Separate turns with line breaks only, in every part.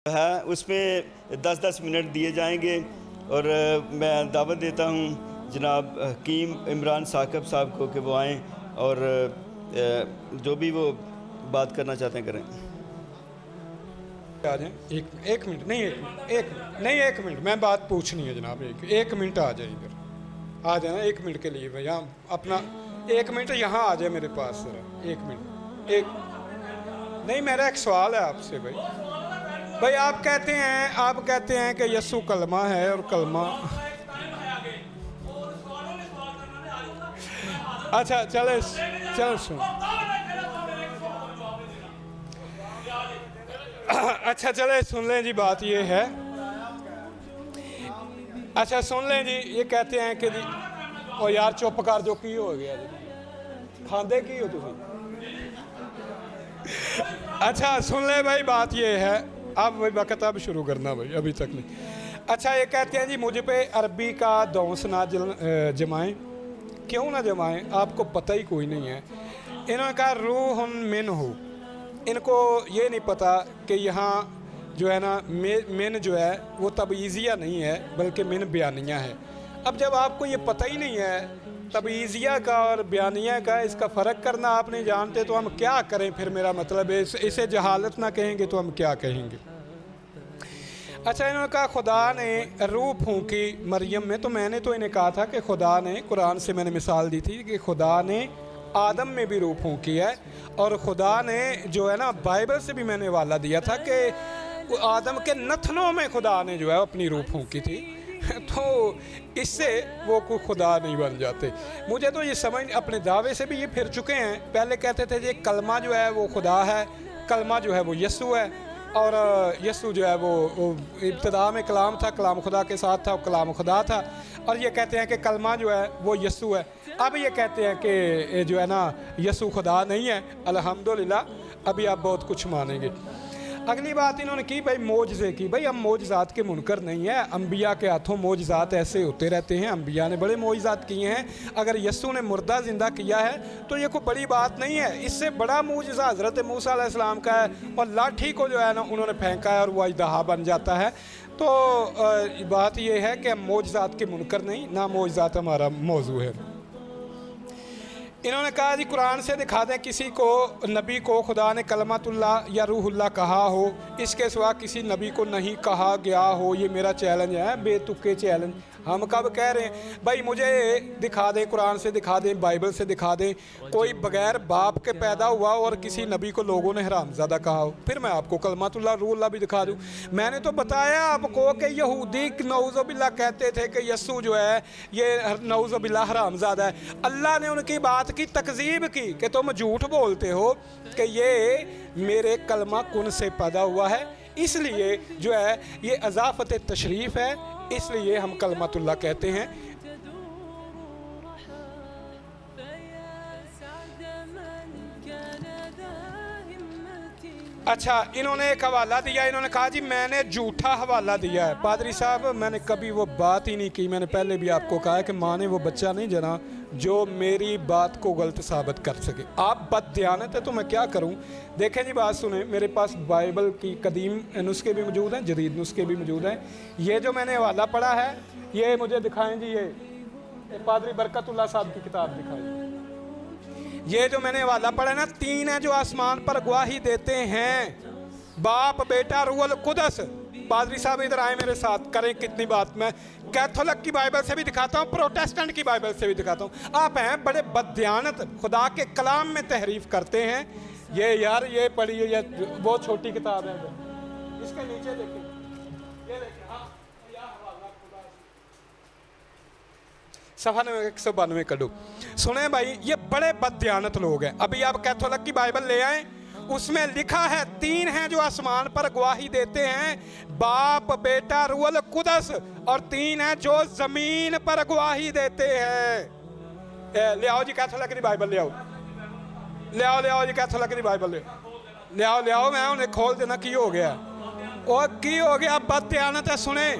ہے اس میں 10-10 منٹ دیے جائیں گے، اور میں دعوت دیتا ہوں جناب حکیم عمران ثاقب صاحب کو کہ وہ آئیں اور جو بھی وہ بات کرنا چاہتے ہیں کریں۔
آ جائیں، ایک منٹ نہیں، ایک منٹ میں بات پوچھنی ہے جناب، ایک منٹ آ جائیں ادھر، آ جائیں نا 1 منٹ کے لیے بھائی، اپنا 1 منٹ یہاں آ جائے میرے پاس ذرا 1 منٹ۔ نہیں، میرا ایک سوال ہے آپ سے بھائی آپ کہتے ہیں کہ یسوع کلمہ ہے اور کلمہ اچھا چلے سن، اچھا چلے سن لیں جی، بات یہ ہے، اچھا سن لیں جی، یہ کہتے ہیں کہ جی او یار چپ کر جو کی ہو گیا جی، کھاندے کی ہو تسی؟ اچھا سن لیں بھائی، بات یہ ہے، اب وقت اب شروع کرنا بھائی، ابھی تک نہیں۔ اچھا یہ کہتے ہیں جی مجھ پہ عربی کا دونس نہ جمائیں، کیوں نہ جمائیں، آپ کو پتہ ہی کوئی نہیں ہے۔ انہوں نے کہا روح من ہو، ان کو یہ نہیں پتا کہ یہاں جو ہے نا من جو ہے وہ تبعیضیہ نہیں ہے بلکہ من بیانیہ ہے۔ اب جب آپ کو یہ پتہ ہی نہیں ہے تبعیضیہ کا اور بیانیہ کا، اس کا فرق کرنا آپ نہیں جانتے، تو ہم کیا کریں پھر؟ میرا مطلب ہے اسے جہالت نہ کہیں گے تو ہم کیا کہیں گے؟ اچھا انہوں نے کہا خدا نے روح پھونکی مریم میں، تو میں نے تو انہیں کہا تھا کہ خدا نے، قرآن سے میں نے مثال دی تھی کہ خدا نے آدم میں بھی روح پھونکی ہے، اور خدا نے جو ہے نا بائبل سے بھی میں نے حوالہ دیا تھا کہ آدم کے نتنوں میں خدا نے جو ہے اپنی روح پھونکی تھی، تو اس سے وہ کوئی خدا نہیں بن جاتے۔ مجھے تو یہ سمجھ، اپنے دعوے سے بھی یہ پھر چکے ہیں، پہلے کہتے تھے یہ کلمہ جو ہے وہ خدا ہے، کلمہ جو ہے وہ یسوع ہے، اور یسوع جو ہے وہ ابتدا میں کلام تھا، کلام خدا کے ساتھ تھا، کلام خدا تھا، اور یہ کہتے ہیں کہ کلمہ جو ہے وہ یسوع ہے۔ اب یہ کہتے ہیں کہ جو ہے نا یسوع خدا نہیں ہے، الحمدللہ ابھی آپ بہت کچھ مانیں گے۔ اگلی بات انہوں نے کی بھائی معجزے کی، بھائی ہم معجزات کے منکر نہیں ہیں، انبیاء کے ہاتھوں معجزات ایسے ہوتے رہتے ہیں، انبیاء نے بڑے معجزات کیے ہیں، اگر یسوع نے مردہ زندہ کیا ہے تو یہ کوئی بڑی بات نہیں ہے۔ اس سے بڑا معجزہ حضرت موسیٰ علیہ السلام کا ہے، اور لاٹھی کو جو ہے نا انہوں نے پھینکا ہے اور وہ اژدہا بن جاتا ہے۔ تو بات یہ ہے کہ ہم معجزات کے منکر نہیں، نہ معجزات ہمارا موضوع ہے۔ انہوں نے کہا جی قرآن سے دکھا دیں کسی کو، نبی کو خدا نے کلمۃ اللہ یا روح اللہ کہا ہو، اس کے سوا کسی نبی کو نہیں کہا گیا ہو۔ یہ میرا چیلنج ہے، بے تکے چیلنج، ہم کب کہہ رہے ہیں بھائی مجھے دکھا دیں، قرآن سے دکھا دیں، بائبل سے دکھا دیں کوئی بغیر باپ کے پیدا ہوا اور کسی نبی کو لوگوں نے حرامزادہ کہا ہو، پھر میں آپ کو کلمۃ اللہ روح اللہ بھی دکھا دوں۔ میں نے تو بتایا آپ کو کہ یہودی نعوذ باللہ کہتے تھے کہ یسوع جو ہے یہ نعوذ باللہ حرامزادہ ہے، اللہ نے ان کی بات کی تکذیب کی کہ تم جھوٹ بولتے ہو کہ یہ میرے کلمہ کن سے پیدا ہوا ہے، اس لیے جو ہے یہ اضافت تشریف ہے، اس لیے ہم کلمۃ اللہ کہتے ہیں۔ اچھا انہوں نے ایک حوالہ دیا، انہوں نے کہا جی میں نے جھوٹا حوالہ دیا ہے۔ پادری صاحب میں نے کبھی وہ بات ہی نہیں کی، میں نے پہلے بھی آپ کو کہا ہے کہ ماں نے وہ بچہ نہیں جنا جو میری بات کو غلط ثابت کر سکے۔ آپ بد دیانت ہے تو میں کیا کروں؟ دیکھیں جی بات سنیں، میرے پاس بائبل کی قدیم نسخے بھی موجود ہیں، جدید نسخے بھی موجود ہیں۔ یہ جو میں نے حوالہ پڑھا ہے یہ مجھے دکھائیں جی، یہ پادری برکت اللہ صاحب کی کتاب دکھائیں۔ یہ جو میں نے حوالہ پڑھا ہے نا، 3 ہیں جو آسمان پر گواہی دیتے ہیں، باپ بیٹا روح القدس۔ پادری صاحب ادھر آئے میرے ساتھ، کریں کتنی بات، میں کیتھولک کی بائبل سے بھی دکھاتا ہوں، پروٹیسٹنٹ کی بائبل سے بھی دکھاتا ہوں۔ آپ ہیں بڑے بددیانت، خدا کے کلام میں تحریف کرتے ہیں۔ یہ یار یہ پڑھیے، یہ بہت چھوٹی کتاب ہے، اس کے نیچے دیکھیں، یہ دیکھیں صفحہ 192 کڈو۔ سنیں بھائی یہ بڑے بددیانت لوگ ہیں۔ ابھی آپ کیتھولک کی بائبل لے آئیں، اس میں لکھا ہے 3 ہیں جو آسمان پر گواہی دیتے ہیں، باپ بیٹا روح القدس، اور 3 ہیں جو زمین پر گواہی دیتے ہیں۔ لے آؤ جی کیتھولک کی بائبل لے آؤ، لے آؤ جی کیتھولک کی بائبل لے آؤ، میں انہیں کھول دینا کی ہو گیا، اور کی ہو گیا بددیانت ہے۔ سنیں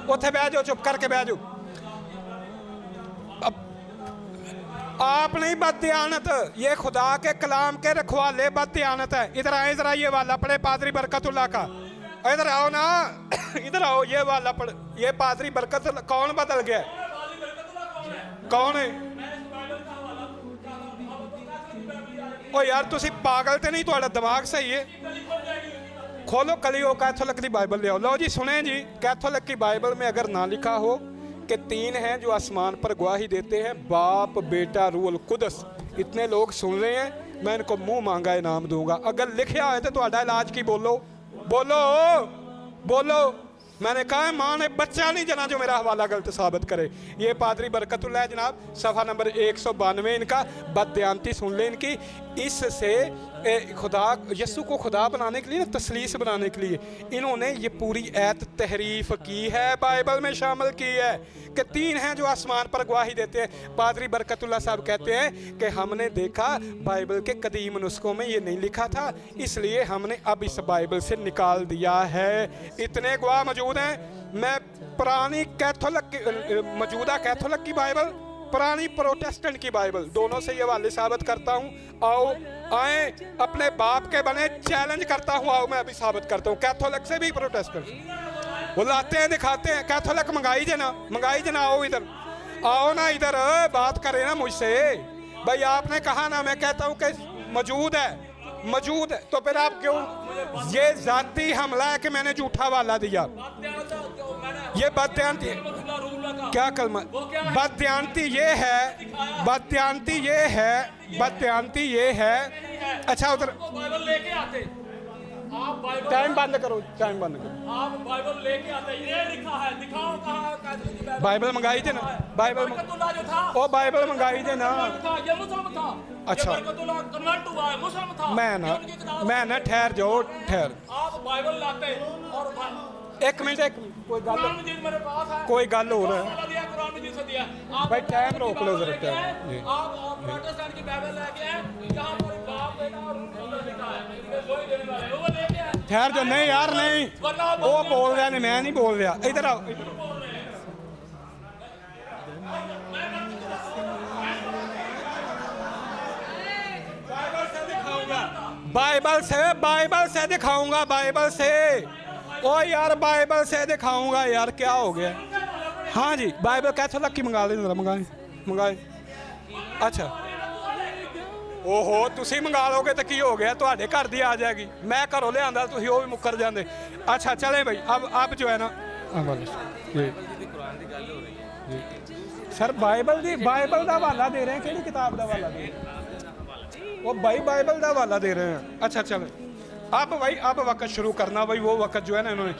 اتھے بیٹھ جاؤ، چپ کر کے بیٹھ جاؤ۔ آپ نہیں بددیانت، یہ خدا کے کلام کے رکھوالے بددیانت ہے۔ ادھر آئیں ذرا، یہ والا پڑھے پادری برکت اللہ کا، इधर आओ ना, इधर आओ, ये वाला पढ़, ये पादरी बरकत कौन बदल गया, कौन है? ओ यार तुसी पागल तो नहीं, थोड़ा दिमाग सही है? खोलो कलियो कैथोलिक की बाइबल ले आओ। लो जी सुने जी, कैथोलिक की बाइबल में अगर ना लिखा हो कि 3 हैं जो आसमान पर गवाही देते हैं, बाप बेटा रूह कुदस, इतने लोग सुन रहे हैं, मैं इनको मुंह मांगा इनाम दूंगा। अगर लिखा है तो तुम्हारा इलाज की, बोलो बोलो बोलो। मैंने कहा है माँ ने बच्चा नहीं जना जो मेरा हवाला गलत साबित करे। ये पादरी बरकतुल्लाह जनाब, सफ़ा नंबर 192 इनका, बदयांती सुन ले इनकी। इससे खुदा यस्सु को खुदा बनाने के लिए ना, तसलीस बनाने के लिए इन्होंने ये पूरी ऐत तहरीफ की है, बाइबल में शामिल की है कि 3 हैं जो आसमान पर गवाही देते हैं। पादरी बरकतुल्लाह साहब कहते हैं कि हमने देखा बाइबल के कदीम नुस्खों में ये नहीं लिखा था, इसलिए हमने अब इस बाइबल से निकाल दिया है। इतने गवाह मौजूद हैं। मैं पुरानी कैथोलिक की, मौजूदा कैथोलिक की बाइबल, पुरानी प्रोटेस्टेंट की बाइबल, दोनों से ये वाले साबित करता हूँ। आओ आए, अपने बाप के बने, चैलेंज करता हूँ, आओ मैं अभी साबित करता हूँ, कैथोलिक से भी प्रोटेस्टेंट। वो लाते हैं दिखाते हैं, कैथोलिक मंगाई जना, आओ इधर, आओ ना इधर, बात करें ना मुझसे। भाई आपने कहा ना, मैं कहता हूँ कि मौजूद है, तो फिर आप क्यों? ये जाती हमला है कि मैंने झूठा वाला दिया। ये बदयांती क्या कलमा, बदयांती ये है। अच्छा उधर टाइम बंद करो।
आप बाइबल लेके आते, ये लिखा है, दिखाओ कहाँ
बाइबल मंगाई थे ना, बाइबल
जो था,
ओ बाइबल मंगाई थे ना।
ये मुस्लिम था।
अच्छा
कन्वर्ट हुआ है, मुस्लिम था।
मैं ना ठहर जाओ, ठहर।
आप बाइबल लाते और
एक मिनट, कोई गल
मेरे पास है,
कोई गल हो रहा है
दिया कुरान मजीद से दिया।
भाई, टाइम रोक लो जरा, टाइम।
आप प्रोटेस्टेंट की बाइबल लेके आए, जहाँ पर बाप बेटा और रूह लिखा है, वही देने वाले वो लेके आए।
ठहर जाओ, नहीं यार नहीं, वो बोल रहा नहीं, मैं नहीं बोल रहा। इधर आओ, बाइबल से दिखाऊंगा, बाइबल से। ओ यार बाइबल से दिखाऊंगा यार, क्या हो गया? हाँ जी, बाइबल कैथोलिक की मंगा ले, मंगाए। अच्छा ओहो, तुसी मंगा लोगे तो की हो गया, तुहाडे घर दी आ जाएगी। मैं घरों ले आंदा, तुसी वो भी मुकर जाते। अच्छा चले भाई, अब जो है ना, सर बाइबल का हवाला दे रहे हैं, किहड़ी किताब का हवाला दे रहे हैं? वो भाई बाइबल का हवाला दे रहे हैं। अच्छा चलो, अब वक्त शुरू करना भाई, वो वक्त जो है ना इन्होंने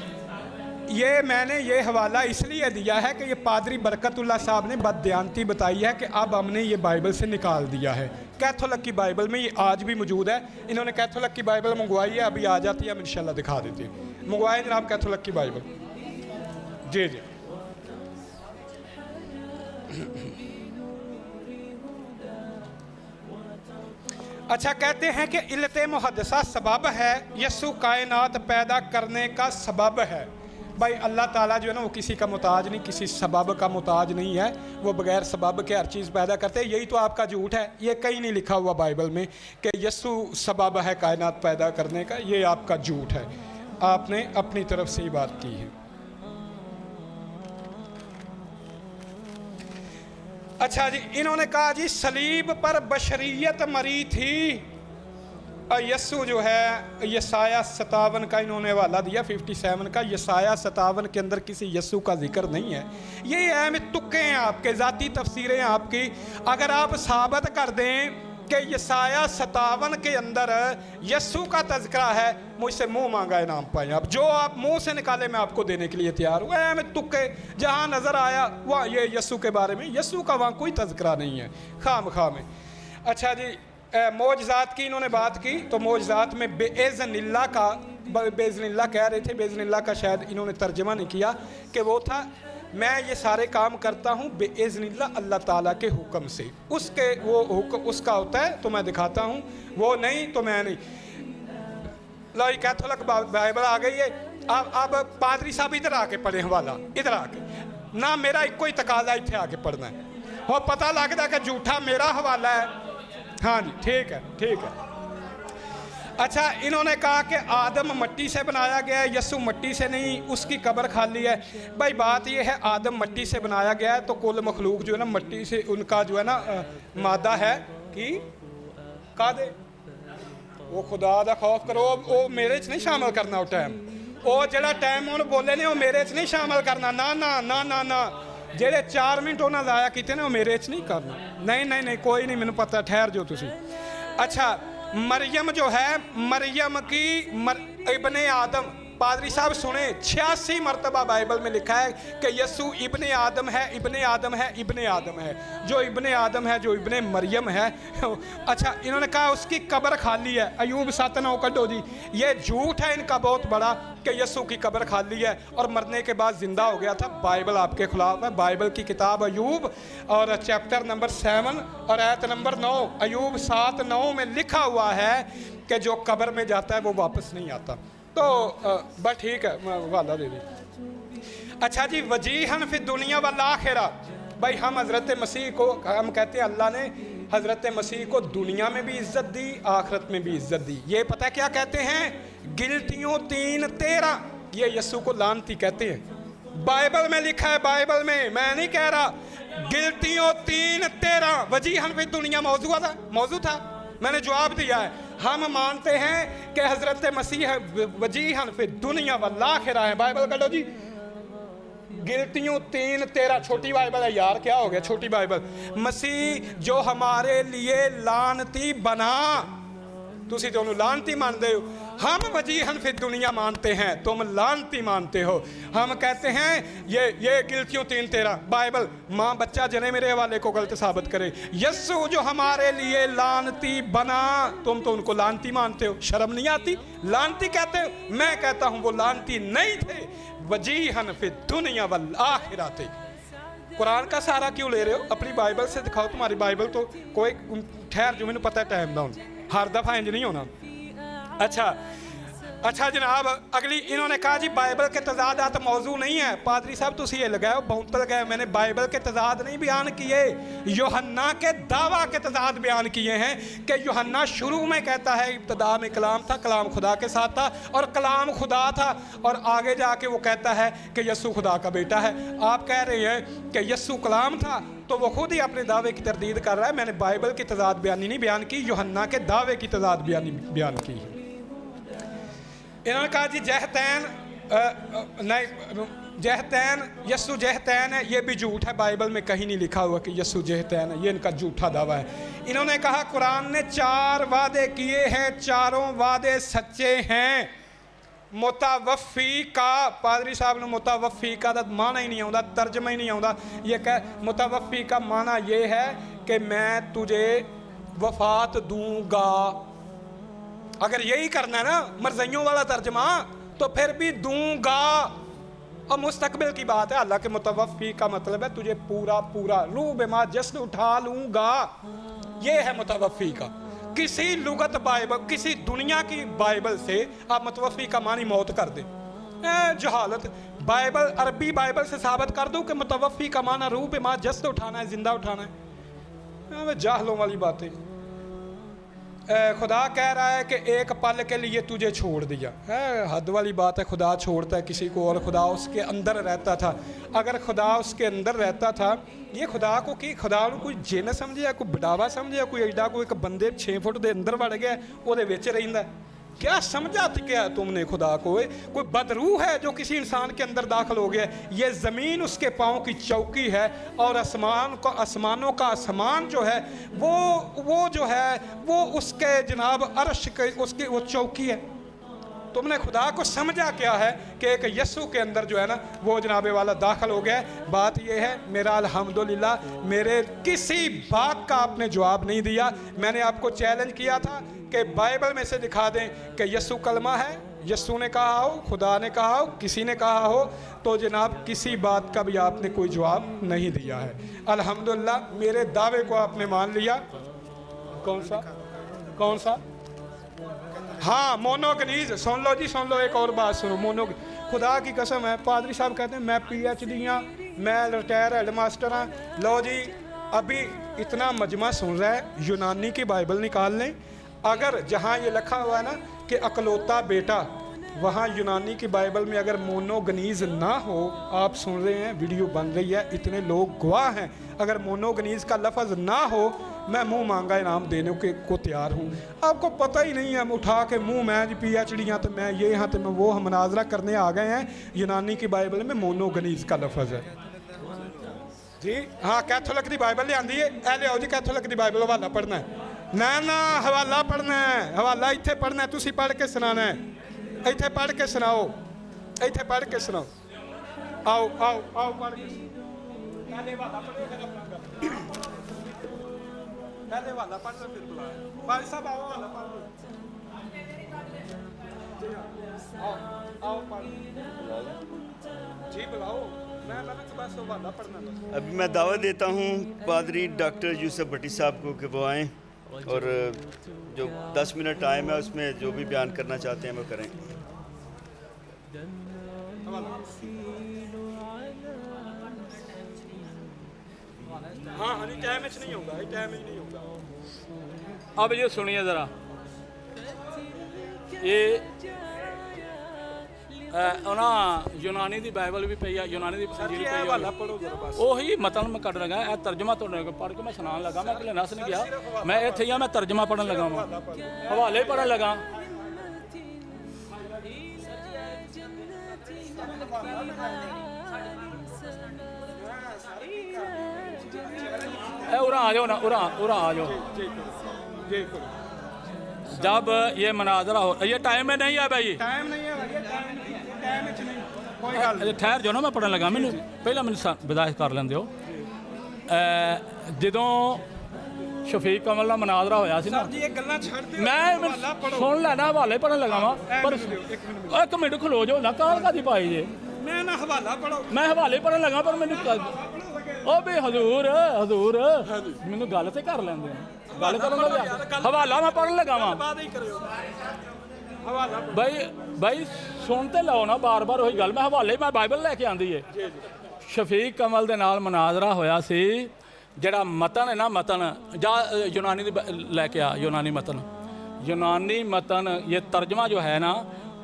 मैंने ये हवाला इसलिए दिया है कि ये पादरी बरकतुल्लाह साहब ने बदयांती बताई है कि अब हमने ये बाइबल से निकाल दिया है। कैथोलिक की बाइबल में ये आज भी मौजूद है। इन्होंने कैथोलिक की बाइबल मंगवाई है, अभी आ जाती है, हम इंशाल्लाह दिखा देते हैं। मंगवाए जनाब कैथोलिक की बाइबल, जी। अच्छा, कहते हैं कि इल्लत मुहद्दसा सबब है, यस्सु कायनात पैदा करने का सबब है। भाई अल्लाह ताला जो है ना, वो किसी का मुताज नहीं, किसी सबब का मुताज नहीं है, वो बगैर सबब के हर चीज़ पैदा करते हैं। यही तो आपका झूठ है, ये कहीं नहीं लिखा हुआ बाइबल में कि यस्सु सबब है कायनात पैदा करने का, ये आपका झूठ है, आपने अपनी तरफ से ही बात की है। अच्छा जी, इन्होंने कहा जी सलीब पर बशरियत मरी थी। यस्सु जो है, यसाया 57 का इन्होंने हवाला दिया, 57 का। यसाया 57 के अंदर किसी यस्सु का जिक्र नहीं है। ये अहम तुक्के हैं आपके, ज़ाती तफसीरें हैं आपकी। अगर आप साबित कर दें कि यसाया 57 के अंदर यस्सु का तज़किरा है, मुझसे मुंह मांगा इनाम पाए आप। जो आप मुंह से निकाले मैं आपको देने के लिए तैयार हूँ। अहम तुक्के, जहाँ नज़र आया वहाँ ये यस्सु के बारे में, यस्सु का वहाँ कोई तज़किरा नहीं है, खाम में। अच्छा जी, मौजज़ात की इन्होंने बात की, तो मौजज़ात में बेइज़्निल्लाह का, बेइज़्निल्लाह कह रहे थे, बेइज़्निल्लाह का शायद इन्होंने तर्जमा नहीं किया कि वो था मैं ये सारे काम करता हूँ बेइज़्निल्लाह अल्लाह ताला के हुक्म से। उसके वो हुक्म उसका होता है तो मैं दिखाता हूँ, वो नहीं तो मैं नहीं। लो कैथोलिक बाइबल आ गई है। अब पादरी साहब इधर आके पढ़े हवाला, इधर आके ना, मेरा एक कोई तकाजा इतने आके पढ़ना है, और पता लगता कि झूठा मेरा हवाला है। हाँ जी, ठीक है। अच्छा, इन्होंने कहा कि आदम मट्टी से बनाया गया है, यस्सु मट्टी से नहीं, उसकी कब्र खाली है। भाई बात ये है, आदम मट्टी से बनाया गया है तो कुल मखलूक जो है ना मट्टी से, उनका जो है ना मादा है कि का दे वो खुदा दा खौफ करो, वो मेरे च नहीं शामिल करना वो टाइम, वो जड़ा टाइम उन्होंने बोले ने वो मेरे च नहीं शामिल करना, ना ना ना ना ना, जेड़े 4 मिनट उन्होंने लाया किते ने वो मेरे च नहीं करना, नहीं नहीं नहीं कोई नहीं, मैंने पता, ठहर जो तुसी। अच्छा, मरियम जो है, मरियम की इब्ने आदम, पादरी साहब सुने 86 मरतबा बाइबल में लिखा है कि यस्सु इब्ने आदम है, इब्ने आदम है, इब्ने आदम है, जो इब्ने आदम है, जो इब्ने मरियम है। अच्छा, इन्होंने कहा उसकी कब्र खाली है, अयूब 7:9 कटो जी, ये झूठ है इनका बहुत बड़ा कि यस्सु की कब्र खाली है और मरने के बाद जिंदा हो गया था। बाइबल आपके खिलाफ है, बाइबल की किताब अयूब और चैप्टर नंबर 7 और आयत नंबर 9, अयूब 7:9 में लिखा हुआ है कि जो कब्र में जाता है वो वापस नहीं आता। तो बस ठीक है, मैं वादा दे दी। अच्छा जी, वजीहन फिर दुनिया वाला आखिरा, भाई हम हज़रत मसीह को, हम कहते हैं अल्लाह ने हज़रत मसीह को दुनिया में भी इज़्ज़त दी, आखिरत में भी इज़्ज़त दी। ये पता क्या कहते हैं, गिलतियों 3:13, ये यस्सु को लानती कहते हैं, बाइबल में लिखा है, बाइबल में, मैं नहीं कह रहा। गिलतियों 3:13 वजीहन फिर दुनिया मौजू था, मैंने जवाब दिया है। हम मानते हैं कि हज़रत मसीह वजीहन फिर दुनिया वल आखिरा है। बाइबल कर लो जी, गिलतियों 3:13, छोटी बाइबल है यार, क्या हो गया छोटी बाइबल। मसीह जो हमारे लिए लानती बना, तुसी दोनों लानती मानते हो, हम वजीहन फिर दुनिया मानते हैं, तुम लानती मानते हो। हम कहते हैं ये गिलतियों 3:13 बाइबल, माँ बच्चा जने मेरे हवाले को गलत साबित करे। यस्सु जो हमारे लिए लानती बना, तुम तो उनको लानती मानते हो, शर्म नहीं आती, लानती कहते हो। मैं कहता हूँ वो लानती नहीं थे, वजीहन फिर दुनिया वल आखिरा थे। कुरान का सहारा क्यों ले रहे हो, अपनी बाइबल से दिखाओ, तुम्हारी बाइबल तो कोई, ठहर जो, मैंने पता है टाइम डाउन, हर दफ़ा इंज नहीं होना। अच्छा जनाब, अगली इन्होंने कहा जी बाइबल के तजादात मौजू नहीं है। पादरी साहब तुसी ये लगाओ, बहुत लगाए, मैंने बाइबल के तजाद नहीं बयान किए, यूहन्ना के दावा के तजाद बयान किए हैं कि यूहन्ना शुरू में कहता है इब्तदा में कलाम था, कलाम खुदा के साथ था और कलाम खुदा था, और आगे जाके वो कहता है कि यस्सु खुदा का बेटा है। आप कह रहे हैं कि यस्सु कलाम था, तो वो खुद ही अपने दावे की तरदीद कर रहा है। मैंने बाइबल की तजाद बयानी नहीं बयान की, यूहन्ना के दावे की तजाद बयान की है। इन्होंने कहा जी जहतैन नहीं, जहतैन यस्सु जहतैन है, ये भी झूठ है, बाइबल में कहीं नहीं लिखा हुआ कि यस्सु जहतैन है, ये इनका झूठा दावा है। इन्होंने कहा कुरान ने 4 वादे किए हैं, चारों वादे सच्चे हैं। मुतावफ़ी का, पादरी साहब ने मुतावफ़ी का माना ही नहीं आता, तर्जमा ही नहीं आता। ये कह मुतावफ़ी का माना ये है कि मैं तुझे वफ़ात दूंगा। अगर यही करना है ना मरज़इयों वाला तर्जमा, तो फिर भी दूंगा, और मुस्तकबिल की बात है। हालांकि मुतवफ़ी का मतलब है तुझे पूरा पूरा रूह बेमा जश्न उठा लूंगा, ये है मुतवफ़ी का। किसी लुगत बाइबल, किसी दुनिया की बाइबल से आप मुतवफ़ी का मानी मौत कर दे, जहालत। बाइबल, अरबी बाइबल से साबित कर दूं कि मुतवफ़ी का माना रूह बेमा जश्न उठाना है, जिंदा उठाना है। जाहलों वाली बातें। खुदा कह रहा है कि एक पल के लिए तुझे छोड़ दिया है, हद वाली बात है। खुदा छोड़ता है किसी को, और खुदा उसके अंदर रहता था। अगर खुदा उसके अंदर रहता था, ये खुदा को कि खुदा कोई जिन समझे, कोई बडावा समझे, कोई एडा कोई एक बंदे 6 फुट के अंदर वड़ गया, वो विच रहिंदा, क्या समझा क्या तुमने खुदा को? कोई बदरूह है जो किसी इंसान के अंदर दाखिल हो गया। ये ज़मीन उसके पाँव की चौकी है, और आसमानों का आसमान जो है वो जो है वो उसके जनाब अर्श के उसकी वो चौकी है। तुमने खुदा को समझा क्या है कि एक यस्सु के अंदर जो है ना वो जनाबे वाला दाखिल हो गया। बात ये है, मेरा अल्हम्दुलिल्लाह मेरे किसी बात का आपने जवाब नहीं दिया। मैंने आपको चैलेंज किया था कि बाइबल में से दिखा दें कि यस्सु कलमा है, यस्सु ने कहा हो, खुदा ने कहा हो, किसी ने कहा हो, तो जनाब किसी बात का भी आपने कोई जवाब नहीं दिया है। अल्हम्दुलिल्लाह मेरे दावे को आपने मान लिया। कौन सा? हाँ, मोनोगनीज। सुन लो जी, सुन लो, एक और बात सुनो। खुदा की कसम है, पादरी साहब कहते हैं मैं PhD हाँ, मैं रिटायर हेड मास्टर हाँ। लो जी, अभी इतना मजमा सुन रहा है, यूनानी की बाइबल निकाल लें, अगर जहाँ ये लिखा हुआ है ना कि अकलौता बेटा, वहाँ यूनानी की बाइबल में अगर मोनोगनीज ना हो, आप सुन रहे हैं वीडियो बन रही है, इतने लोग गवाह हैं, अगर मोनोगनीज का लफ्ज़ ना हो, मैं मुंह मांगा इनाम देने को तैयार हूँ। आपको पता ही नहीं है, उठा के मुंह मैं जी PhD यहाँ तो मैं ये यहाँ तो मैं वो, हम मुनाजरा करने आ गए हैं। यूनानी की बाइबल में मोनोगनीज का लफ्ज़ है जी। हाँ, कैथोलिक की बाइबल ले आंदी है, ए लियाओ जी कैथोलिक की बाइबल, हवाला पढ़ना है ना हवाला पढ़ना है, हवाला इत्थे पढ़ना है, तुसी पढ़ के सुनाना है, इत्थे पढ़ के सुनाओ, इत्थे पढ़ के सुनाओ, आओ आओ आओ पढ़ के पहले हवाला पढ़ो फिर अपना कर, पहले हवाला पढ़ लो फिर बुलाओ भाई साहब, आओ हवाला पढ़ लो जी, आओ आओ पढ़ जी, बुलाओ, मैं तो बस हवाला पढ़ना बस।
अभी मैं दावत देता हूँ पादरी डॉक्टर यूसुफ भट्टी साहब को कि वो आएँ और जो 10 मिनट टाइम है उसमें जो भी बयान करना चाहते हैं वो करें।
हाँ हाँ, टाइम नहीं होगा, टाइम ही नहीं होगा।
अब ये सुनिए ज़रा, ये ना यूनानी दी बाइबल भी पई है, यूनानी दी इंजील पई है,
हवाला पढ़ो जरा बस।
ਉਹੀ ਮਤਲਬ ਮੈਂ ਕੱਢ ਲਗਾ, ਇਹ ਤਰਜਮਾ ਤੋਂ ਪੜ੍ਹ ਕੇ ਮੈਂ ਸੁਣਾਉਣ ਲੱਗਾ, ਮੈਂ ਕਿਲੇ ਨਸ ਨਹੀਂ ਗਿਆ, ਮੈਂ ਇੱਥੇ ਹੀ ਆ, ਮੈਂ ਤਰਜਮਾ ਪੜ੍ਹਨ ਲੱਗਾ ਵਾਂ, ਹਵਾਲੇ ਪੜ੍ਹਨ ਲੱਗਾ। उरा आ जाओ ना, उरा आ जाओ। जब ये मनाजरा हो, ये टाइम में नहीं है भाई,
टाइम नहीं है भाई, टाइम नहीं है, टाइम में नहीं, कोई गल
ठहर जाओ ना, मैं पढ़न लगा, मैनू पहला मैनू विदायत कर लें दिओ। ਜਦੋਂ ਸ਼ਫੀਕ ਕਮਲ ਦਾ ਮਨਾਜ਼ਰਾ ਹੋਇਆ ਸੀ ਨਾ,
ਜੀ ਇਹ ਗੱਲਾਂ ਛੱਡ ਦਿਓ,
ਮੈਂ ਸੁਣ ਲੈਣਾ, ਹਵਾਲੇ ਪੜਨ ਲਗਾ ਵਾਂ, ਪਰ ਇੱਕ ਮਿੰਟ ਖਲੋ ਜਾਓ ਨਾ, ਕਾਲ ਕਾਦੀ ਪਾਈ ਜੇ,
ਮੈਂ ਨਾ ਹਵਾਲਾ ਪੜੋ,
ਮੈਂ ਹਵਾਲੇ ਪੜਨ ਲਗਾ, ਪਰ ਮੈਨੂੰ ਉਹ ਵੀ ਹਜ਼ੂਰ ਮੈਨੂੰ ਗੱਲ ਤੇ ਕਰ ਲੈਂਦੇ, ਗੱਲ ਕਰਨ ਦਾ ਹਵਾਲਾ ਮੈਂ ਪੜਨ ਲਗਾ ਵਾਂ भाई सुनते लो ना, बार बार वही गल, मैं हवाले मैं बाइबल लैके आंदी है। शफीक कमल दे नाल मनाजरा होया सी, जड़ा मतन है ना, मतन जा यूनानी लैके आ, यूनानी मतन ये तर्जमा जो है ना,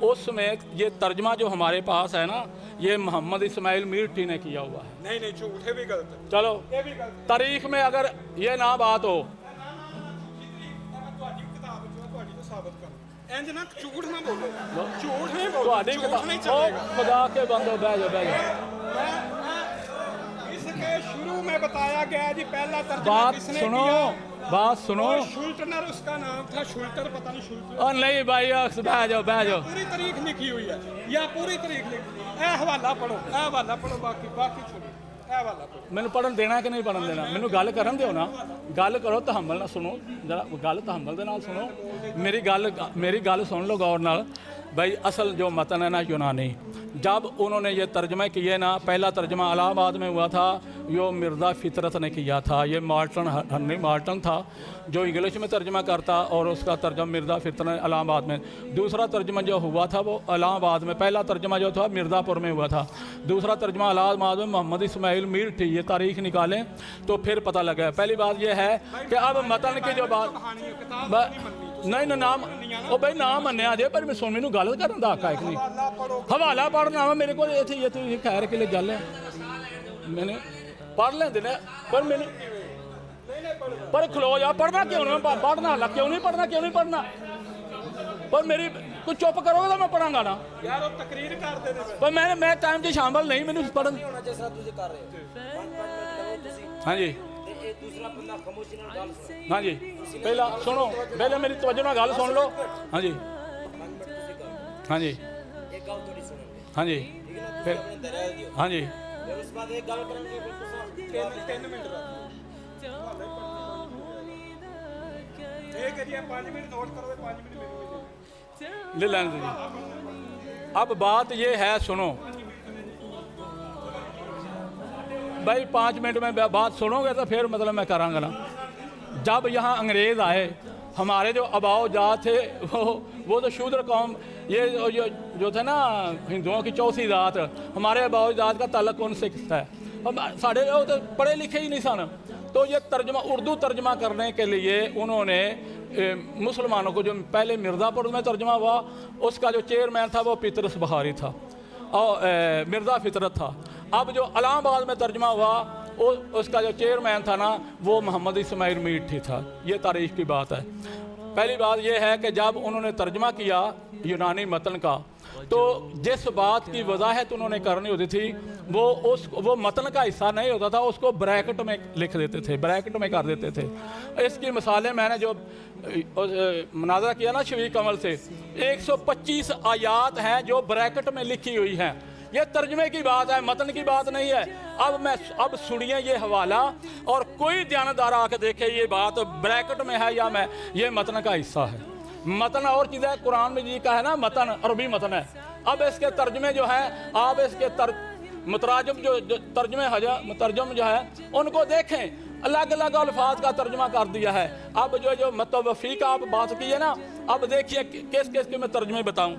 उसमें ये तर्जमा जो हमारे पास है ना, ये मोहम्मद इस्माइल मीरठी ने किया हुआ है।
नहीं झूठ है भी गलत है।
चलो तारीख में अगर ये ना बात हो,
इंज ना झूठ ना बोलो, झूठ नहीं बोलो, झूठ नहीं चलेगा।
खुदा के बंदो बैठ जाओ।
इसके शुरू में बताया गया जी, पहला तर्जुमा
बात
किसने
सुनो,
किया?
बात सुनो।
शुल्टनर उसका नाम था, शुल्टर पता नहीं शुल्टर।
और नहीं भाई, बैठ जाओ।
पूरी तारीख लिखी हुई है, या पूरी तारीख लिखी, ए हवाला पढ़ो, ए हवाला पढ़ो, बाकी छोड़ो, ए हवाला पढ़ो।
मैंने पढ़न देना कि नहीं पढ़न देना, मैनू गल करन दिओ ना, गल करो तहम्मल नाल सुनो, जरा गल तहम्मल दे नाल सुनो, मेरी गल सुन लो गौर नाल। भाई असल जो मतन है ना यूनानी, जब उन्होंने ये तर्जमे किए ना, पहला तर्जमा इलाहाबाद में हुआ था, यो मिर्ज़ा फितरत ने किया था, ये हन्नी मार्टन था जो इंग्लिश में तर्जमा करता, और उसका तर्जमा मिर्ज़ा फितरत ने इलाहाबाद में। दूसरा तर्जमा जो हुआ था वो इलाहाबाद में, पहला तर्जमा जो था मिर्ज़ापुर में हुआ था, दूसरा तर्जमा इलाहाबाद में मोहम्मद इस्माइल मीरठी। ये तारीख निकालें तो फिर पता लगा। पहली बात यह है कि अब मतन की जो बात नहीं ना, नाम ओ भाई नाम मन्या जे, पर मैं सुन मैनू गल करन दा हक नहीं, हवाला पढ़ना वा मेरे को, ये खैर के लिए गल है, मैंने पढ़ लेंदे ने, पर मैंने पर खलो जा, पढ़ना क्यों नहीं, पढ़ना क्यों नहीं पढ़ना, पर मेरी कुछ चुप करोगे तो मैं पढ़ांगा ना
यार, वो तकरीर कर दे दे,
पर मैं टाइम से शामिल नहीं, मैंने पढ़न। हाँ जी हाँ जी, पहला सुनो, पहले मेरी तवज्जो नाल गल सुन लो। हाँ जी हाँ जी हाँ जी, फिर हाँ जी, ले लें दीजिए। अब बात ये है, सुनो भाई, 5 मिनट में बात सुनोगे तो फिर मतलब मैं करांगा ना। जब यहाँ अंग्रेज़ आए, हमारे जो आबाओ जात थे वो तो शूद्र कौम, ये जो थे ना हिंदुओं की चौथी जात, हमारे आबाओ जात का ताल्लुक उनसे है, हम साढ़े तो पढ़े लिखे ही नहीं सन। तो ये तर्जमा, उर्दू तर्जमा करने के लिए उन्होंने मुसलमानों को जो पहले मिर्ज़ापुर में तर्जुमा हुआ, उसका जो चेयरमैन था वो पीतरस बहारी था और मिर्ज़ा फितरत था। अब जो इलाहाबाद में तर्जुमा हुआ उसका जो चेयरमैन था ना वो मोहम्मद इस्माइल मीठी था। ये तारीख़ की बात है। पहली बात ये है कि जब उन्होंने तर्जुमा किया यूनानी मतन का, तो जिस बात की वजाहत उन्होंने करनी होती थी वो मतन का हिस्सा नहीं होता था, उसको ब्रैकेट में लिख देते थे, ब्रैकेट में कर देते थे। इसकी मिसालें मैंने जो मुनाजरा किया ना शफीक कमल से, 125 आयात हैं जो ब्रैकेट में लिखी हुई हैं। ये तर्जमे की बात है, मतन की बात नहीं है। अब सुनिए ये हवाला और कोई ध्यानदार आके देखे ये बात ब्रैकेट में है या मैं ये मतन का हिस्सा है। मतन और चीज़ है, कुरान में जी का है ना मतन, अरबी मतन है। अब इसके तर्जमे जो है आप इसके मुतराजम जो तर्जम जो है उनको देखें, अलग अलग अल्फाज का तर्जमा कर दिया है। अब जो मतवफ़ी का आप बात की है ना, अब देखिए किस किस के मैं तर्जमे बताऊं।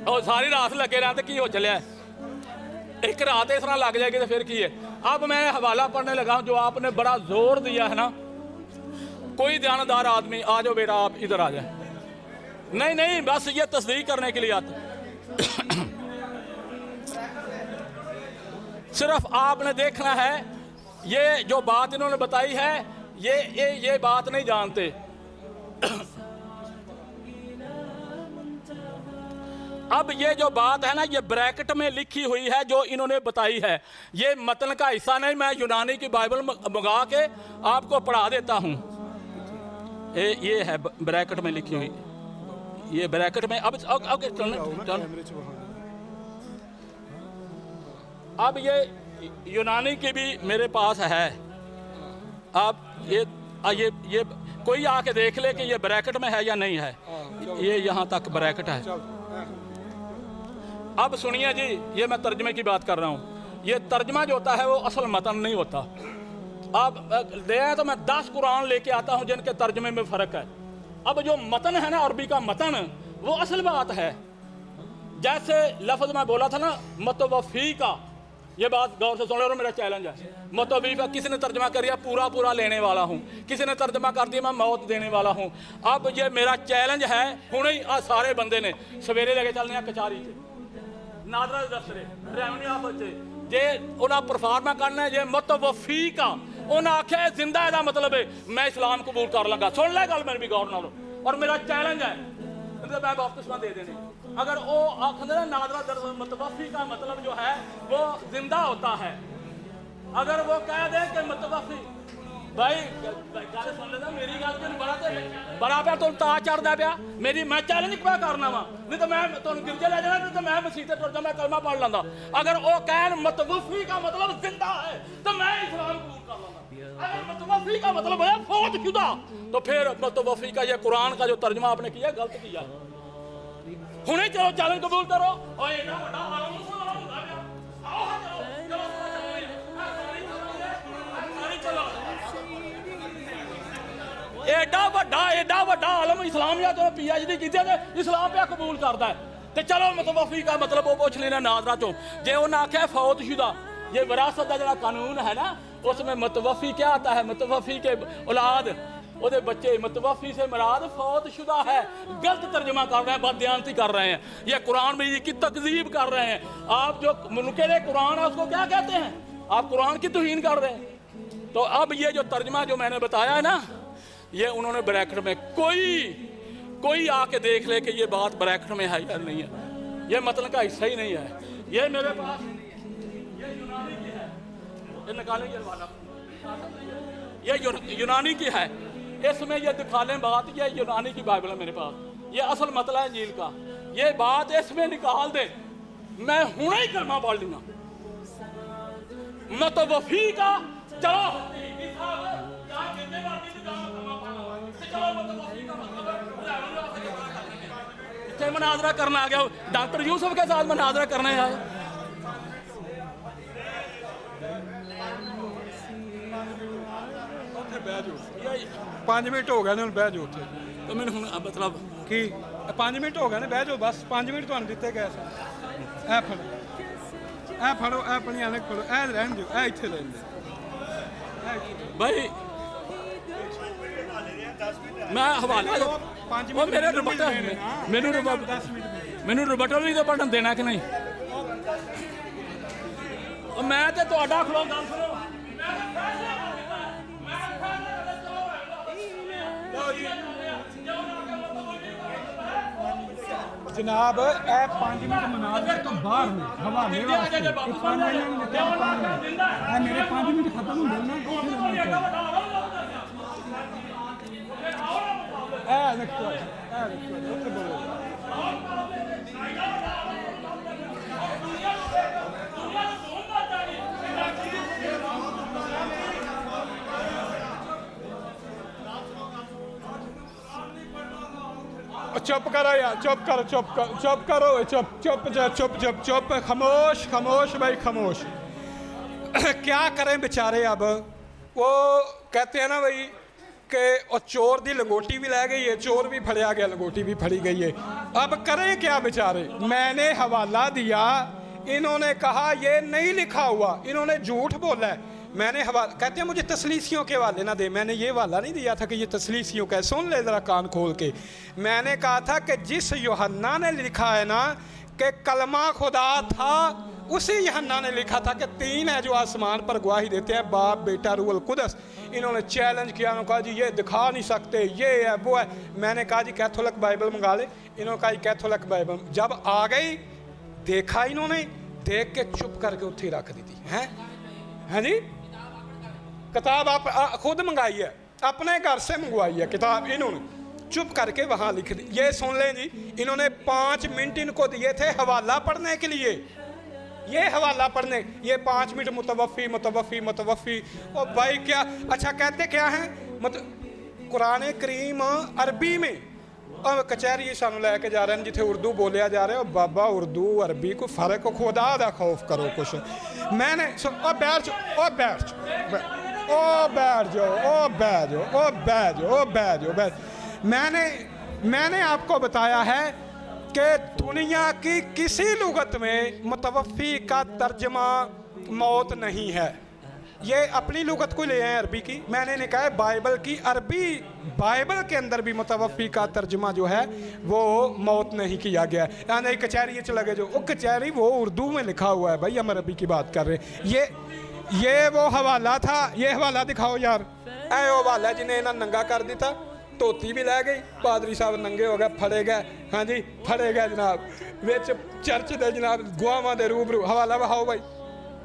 और सारी रात लगे रहते की हो चलिया, एक रात इस तरह लग जाएगी तो फिर की है। अब मैं हवाला पढ़ने लगा हूं जो आपने बड़ा जोर दिया है ना, कोई ध्यानदार आदमी आ जाओ बेटा आप इधर आ जाए। नहीं बस ये तस्दीक करने के लिए आते सिर्फ आपने देखना है ये जो बात इन्होंने बताई है ये बात नहीं जानते। अब ये जो बात है ना ये ब्रैकेट में लिखी हुई है जो इन्होंने बताई है, ये मतन का हिस्सा नहीं। मैं यूनानी की बाइबल मंगा के आपको पढ़ा देता हूँ। ये है ब्रैकेट में लिखी हुई, ये ब्रैकेट में अब अब ये यूनानी की भी मेरे पास है। अब ये कोई आके देख ले कि ये ब्रैकेट में है या नहीं है। ये यहाँ तक ब्रैकेट है। अब सुनिए जी, ये मैं तर्जमे की बात कर रहा हूँ। ये तर्जमा जो होता है वो असल मतन नहीं होता। अब दे तो मैं 10 कुरान लेके आता हूँ जिनके तर्जमे में फ़र्क है। अब जो मतन है ना अरबी का मतन, वो असल बात है। जैसे लफ्ज़ मैं बोला था ना मतवफ़ी का, ये बात गौर से सुन लो, मेरा चैलेंज है। मतवफ़ी का किसी ने तर्जमा कर दिया पूरा लेने वाला हूँ, किसी ने तर्जमा कर दिया मैं मौत देने वाला हूँ। अब ये मेरा चैलेंज है, हुणे ही सारे बंदे ने सवेरे लेके चलने हैं कचहरी से, नादरा दफ्तरे रेवन्यू ऑफिस से, जे उन्हें परफॉर्मा करना है। जे मतवफ़ी का उन्हें आख्या जिंदा है मतलब है मैं इस्लाम कबूल कर लगा। सुन ले गल मेरी भी गौर नाल, और मेरा चैलेंज है मैं बपतिस्मा दे देने। अगर वो आखते ना नादरा दर्ज मतवफ़ी का मतलब जो है वो जिंदा होता है, अगर वो कह दे कि मतवफ़ी भाई गल सुन लेना मेरी गल के बड़ा पे तुम ता चढ़ता पाया मेरी, मैं चैलेंज क्या करना वा, नहीं तो मैं तुम गिरजे ले जाना, नहीं तो मैं मसीते टुर जा, मैं कलमा पढ़ लेंदा। अगर वो कहन मतवफ़ी का मतलब जिंदा है तो मैं इस्लाम कबूल कर लूंगा। अगर मतवफ़ी का मतलब है फौत शुदा, तो फिर मतवफ़ी का ये कुरान का जो तर्जमा आपने किया गलत किया। हुणे चलो चैलेंज कबूल करो और एडा बड़ा आलम मुसलमान होंदा गया। आओ चलो चलो एडा वड्डा आलम इस्लाम या तो PhD की इस्लाम पे कबूल करता है, तो चलो मतवफ़ी का मतलब वो पूछ लेना नादरा चो। जे उन्हें आख्या फौत शुदा, ये विरासत का जो कानून है ना उसमें मतवफ़ी क्या आता है, मतवफ़ी के औलाद वो बच्चे, मतवफ़ी से मुराद फौत शुदा है। गलत तर्जमा कर रहे हैं, बददियानती कर रहे हैं, ये कुरान में की तकज़ीब कर रहे हैं। आप जो मुनकिर कुरान है उसको क्या कहते हैं, आप कुरान की तौहीन कर रहे हैं। तो अब ये जो तर्जमा जो मैंने बताया है ना, ये उन्होंने ब्रैकेट में कोई आके देख ले कि ये बात ब्रैकेट में है या नहीं है, ये मतलब का हिस्सा ही नहीं है। ये मेरे पास ये यूनानी की है, ये निकालेंगे वाला, ये यूनानी की है, इसमें ये दिखा लें बात, ये यूनानी की बाइबल है मेरे पास, ये असल मतलब है इंजील का। ये बात इसमें निकाल दे, मैं हुणे ही कलमा पढ़ लूंगा। मतवफ़ी का चलो मनाजरा करना आ गया, डॉक्टर यूसुफ के साथ मनाजरा करने आए।
पाँच मिनट हो गए ने, बह जाओ उत्थे।
तो मैंने हुण मतलब
की 5 मिनट हो गए ने, बह जाओ बस, 5 मिनट तुहानू दिते गए। ਇਹ ਫੜੋ, ਇਹ ਆਪਣੀ ਅਲੱਗ ਫੜੋ, ਇਹ ਰਹਿਣ ਦਿਓ, ਇਹ ਇੱਥੇ ਰਹਿਣ ਦਿਓ।
ਭਾਈ ਮੈਂ ਹਵਾਲਾ ਉਹ ਮੇਰੇ ਰਿਬਟਰ ਮੈਨੂੰ ਰਿਬਟਰ ਨਹੀਂ ਤਾਂ ਪੜਨ ਦੇਣਾ ਕਿ ਨਹੀਂ? ਉਹ ਮੈਂ ਤੇ ਤੁਹਾਡਾ ਖਲੋ ਗੱਲ ਸੁਣੋ।
ਜਨਾਬ ਇਹ 5 ਮਿੰਟ ਮਨਾਜ਼ਰੇ ਤੋਂ ਬਾਹਰ ਨੇ ਹਵਾਲੇ ਵਾਸਤੇ। ਇਹ 5 ਮਿੰਟ ਇਹ ਮੇਰੇ 5 ਮਿੰਟ ਖਤਮ ਹੁੰਦੇ ਨੇ। ਇਹ ਦੇਖੋ, ਉੱਥੇ ਬੋਲੋ। चुप करो यार, चुप करो, चुप करो, चुप, खामोश भाई, खामोश। क्या करें बेचारे अब? वो कहते हैं ना भाई कि और चोर दी लंगोटी भी लै गई है, चोर भी फड़िया गया, लंगोटी भी फड़ी गई है। अब करें क्या बेचारे? मैंने हवाला दिया, इन्होंने कहा ये नहीं लिखा हुआ, इन्होंने झूठ बोला है। मैंने हवाला, कहते हैं मुझे तसलीसियों के हवाले ना दे। मैंने ये हवाला नहीं दिया था कि ये तसलीसियों का है। सुन ले ज़रा कान खोल के। मैंने कहा था कि जिस यूहन्ना ने लिखा है ना कि कलमा खुदा था, उसी यूहन्ना ने लिखा था कि 3 है जो आसमान पर गवाही देते हैं, बाप, बेटा, रूहुल कुदस। इन्होंने चैलेंज किया, उन्होंने कहा जी ये दिखा नहीं सकते, ये है वो है। मैंने कहा जी कैथोलिक बाइबल मंगा ले। इन्होंने कहा कैथोलिक बाइबल। जब आ गई देखा, इन्होंने देख के चुप करके उत्थे ही रख दी थी। हैं जी? किताब आप खुद मंगाई है, अपने घर से मंगवाई है किताब, इन्होंने चुप करके वहाँ लिख दी। ये सुन लें जी, इन्होंने 5 मिनट इनको दिए थे हवाला पढ़ने के लिए। ये हवाला पढ़ने, ये 5 मिनट मुतवफ़ी। ओ भाई क्या अच्छा कहते क्या हैं? कुरान करीम अरबी में और कचहरी सानू लैके जा रहे हैं जिथे उर्दू बोलिया जा रहा है। बाबा उर्दू अरबी को फर्क, खुदा दा खौफ करो कुछ। मैंने बैठ जाओ। मैंने आपको बताया है कि दुनिया की किसी लुगत में मुतवफ़ी का तर्जमा मौत नहीं है। ये अपनी लुगत को ले आए अरबी की। मैंने नहीं कहा बाइबल की, अरबी बाइबल के अंदर भी मुतवफ़ी का तर्जमा जो है वो मौत नहीं किया गया है। नहीं कचहरी चला गया, जो वो कचहरी वो उर्दू में लिखा हुआ है भाई, हम अरबी की बात कर रहे हैं। ये वो हवाला था, ये हवाला दिखाओ यार। ऐ वो हवाला जिन्हें इन्हें नंगा कर दिता, धोती भी लै गई, पादरी साहब नंगे हो गए, फड़े गए। हाँ जी, फड़े गए जनाब, विच चर्च दे जनाब गुआवां दे रूबरू। हवाला बहाओ भाई,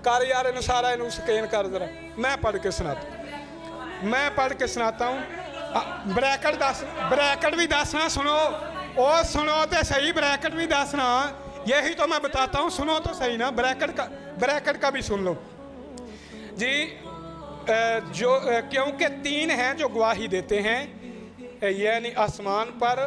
कर यार इन सारा, इन स्कैन कर जरा। मैं पढ़ के सुनाता हूँ। ब्रैकेट भी दसना, सुनो ओ सुनो तो सही, ब्रैकेट भी दसना। यही तो मैं बताता हूँ, सुनो तो सही ना। ब्रैकेट का भी सुन लो जी। जो क्योंकि 3 हैं जो गवाही देते हैं, यानी आसमान पर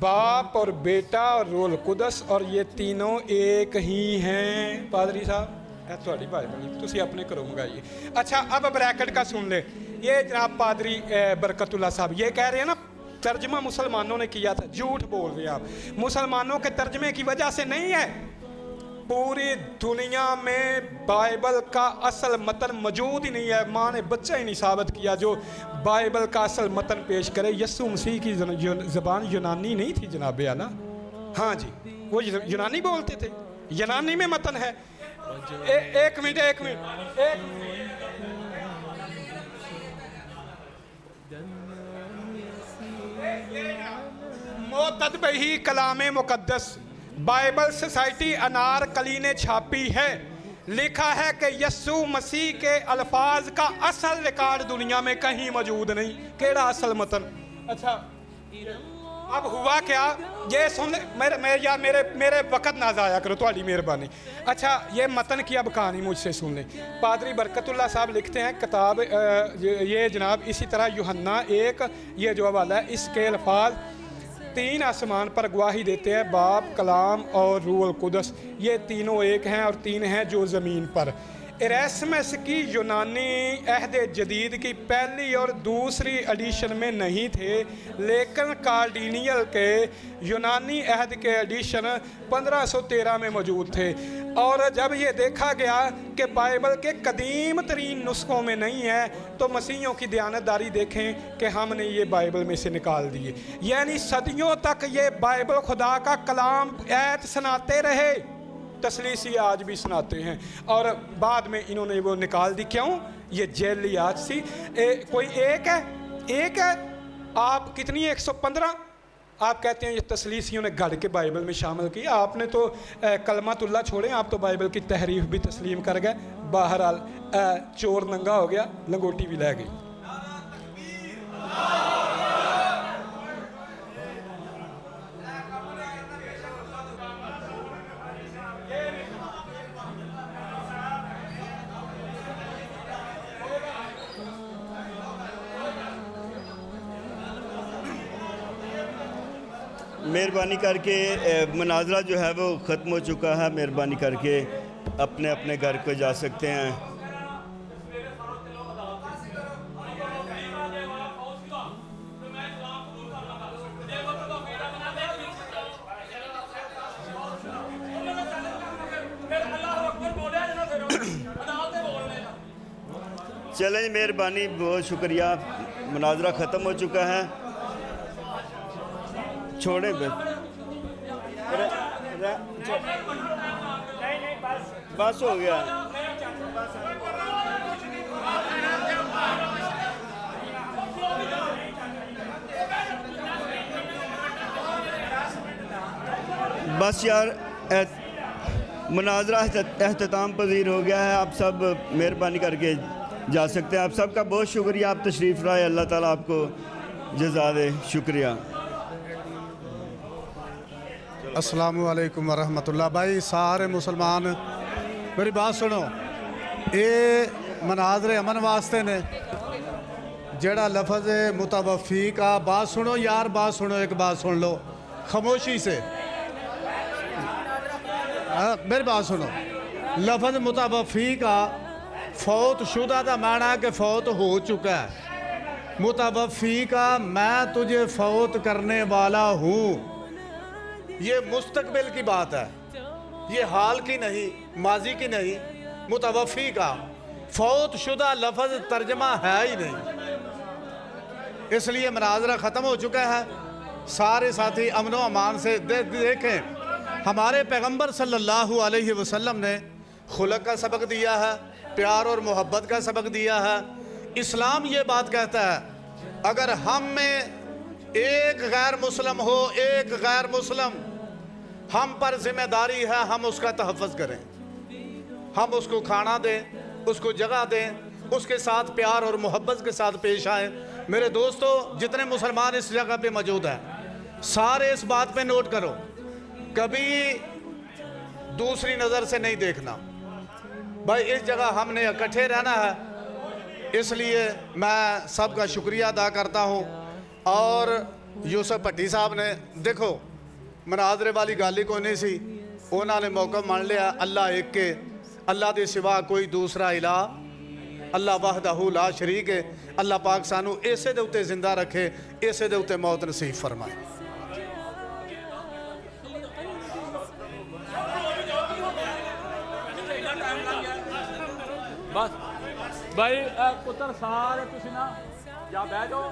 बाप और बेटा और रूहुल कुदस, और ये तीनों एक ही हैं। पादरी साहब थोड़ी बाइबल तुसी अपने घरों मंगाइए। अच्छा अब ब्रैकेट का सुन ले। ये जनाब पादरी बरकतुल्लाह साहब ये कह रहे हैं ना तर्जमा मुसलमानों ने किया था। झूठ बोल रहे हैं आप, मुसलमानों के तर्जमे की वजह से नहीं है। पूरी दुनिया में बाइबल का असल मतन मौजूद ही नहीं है। माँ ने बच्चा ही नहीं साबित किया जो बाइबल का असल मतन पेश करे। यस्सु मसीह की ज़बान यूनानी नहीं थी जनाब आला। हाँ जी, वो यूनानी बोलते थे, यूनानी में मतन है। एक मिनट मोतद बही कलामे मुकद्दस बाइबल सोसाइटी अनारकली ने छापी है। लिखा है कि यस्सु मसीह के अल्फाज का असल रिकॉर्ड दुनिया में कहीं मौजूद नहीं। केड़ा असल मतन? अच्छा अब हुआ क्या ये सुन मेरे वक़्त ना ज़ाया करो, तुम्हारी मेहरबानी। अच्छा ये मतन की अब कहानी मुझसे सुन लें। पादरी बरकतुल्लाह साहब लिखते हैं किताब ये जनाब इसी तरह यूहन्ना 1 ये जो हवाला है, इसके अल्फाज 3 आसमान पर गवाही देते हैं, बाप, कलाम और रूहुल कुदस। ये तीनों एक हैं और 3 हैं जो ज़मीन पर। इरेस्मस की यूनानी अहद जदीद की पहली और दूसरी एडिशन में नहीं थे, लेकिन कार्डिनियल के यूनानी अहद के एडिशन 1513 में मौजूद थे। और जब ये देखा गया कि बाइबल के कदीम तरीन नुस्खों में नहीं है, तो मसीहियों की दयानतदारी देखें कि हमने ये बाइबल में से निकाल दिए। यानी सदियों तक ये बाइबल खुदा का कलाम ऐत सुनाते रहे, तसलीसी आज भी सुनाते हैं, और बाद में इन्होंने वो निकाल दी। क्यों? ये जेली आज सी कोई एक है आप कितनी 115 आप कहते हैं ये तसलीसियों ने गढ़ के बाइबल में शामिल किया। आपने तो कलमातुल्लाह छोड़े, आप तो बाइबल की तहरीफ भी तस्लीम कर गए। बहरहाल चोर नंगा हो गया, लंगोटी भी ले गई।
मेहरबानी करके मुनाजरा जो है वो ख़त्म हो चुका है। मेहरबानी करके अपने अपने घर को जा सकते हैं। चलें, मेहरबानी, बहुत शुक्रिया। मुनाजरा ख़त्म हो चुका है। छोड़े बस हो गया। बस यार, मुनाजरा अख्ताम पजीर हो गया है। आप सब मेहरबानी करके जा सकते हैं। आप सबका बहुत शुक्रिया, आप तशरीफ़ लाए। अल्लाह ताला आपको जज़ा दे। शुक्रिया।
अस्सलामु अलैकुम वरहमतुल्लाह। भाई सारे मुसलमान मेरी बात सुनो, ये मनाजरे अमन वास्ते ने। जेड़ा लफज मुतवफ़ी का, बात सुनो यार, बात सुनो, एक बात सुन लो खामोशी से। मेरी बात सुनो, लफज मुतवफ़ी का फौत शुदा का माना है कि फौत हो चुका है। मुतवफ़ी का मैं तुझे फौत करने वाला हूँ, ये मुस्तकबिल की बात है, ये हाल की नहीं, माजी की नहीं। मुतवफ़ी का फौत शुदा लफ्ज़ तर्जमा है ही नहीं, इसलिए मनाजरा ख़त्म हो चुका है। सारे साथी अमनो अमान से देखें, हमारे पैगंबर सल्लल्लाहु अलैहि वसल्लम ने खुलक का सबक दिया है, प्यार और मोहब्बत का सबक दिया है। इस्लाम ये बात कहता है, अगर हम में एक गैर मुस्लिम हो, एक गैर मुस्लिम, हम पर जिम्मेदारी है हम उसका तहफ़्फ़ुज़ करें, हम उसको खाना दें, उसको जगह दें, उसके साथ प्यार और मोहब्बत के साथ पेश आएँ। मेरे दोस्तों, जितने मुसलमान इस जगह पे मौजूद हैं, सारे इस बात पे नोट करो, कभी दूसरी नज़र से नहीं देखना। भाई इस जगह हमने इकट्ठे रहना है, इसलिए मैं सबका शुक्रिया अदा करता हूँ। और यूसुफ भट्टी साहब ने देखो मनाजरे वाली गल ही कोई नहीं सी, उन्होंने मौका मान लिया। अल्लाह एक के, अल्लाह के सिवा कोई दूसरा इला, अल्लाह वहदहू ला शरीक है। अल्लाह पाक सानू इसे दे उत्ते जिंदा रखे, इसे दे उत्ते मौत नसीब फरमाए।
बस भाई पुत्र सारे तुसी ना जा बह जाओ।